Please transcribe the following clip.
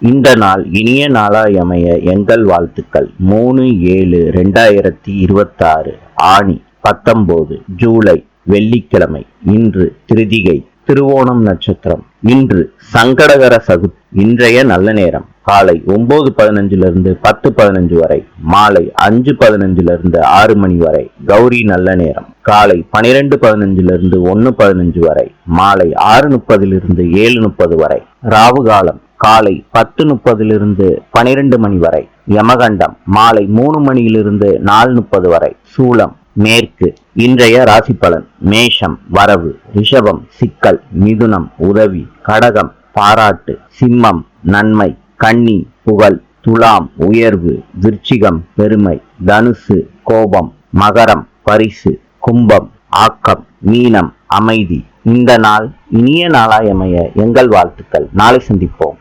இந்த நாள் இனிய நாளாய் அமைய எங்கள் வாழ்த்துக்கள். 3/7/2026 ஆனி 19 ஜூலை வெள்ளிக்கிழமை. இன்று திருதிகை திருவோணம் நட்சத்திரம். இன்று சங்கடகர சதுர்த்தி. இன்றைய நல்ல நேரம் காலை 9:15 10:15 வரை, மாலை 5:15 6 மணி வரை. கௌரி நல்ல நேரம் காலை 12:15 1:15 வரை, மாலை 6:30 7:30 வரை. ராவு காலம் காலை 10:30 12 மணி வரை. யமகண்டம் மாலை 3 மணியிலிருந்து 4:30 வரை. சூலம் மேற்கு. இன்றைய ராசி பலன்: மேஷம் வரவு, ரிஷபம் சிக்கல், மிதுனம் உதவி, கடகம் பாராட்டு, சிம்மம் நன்மை, கன்னி புகழ், துலாம் உயர்வு, விருச்சிகம் பெருமை, தனுசு கோபம், மகரம் பரிசு, கும்பம் ஆக்கம், மீனம் அமைதி. இந்த நாள் இனிய நாளாய் அமைய எங்கள் வாழ்த்துக்கள். நாளை சந்திப்போம்.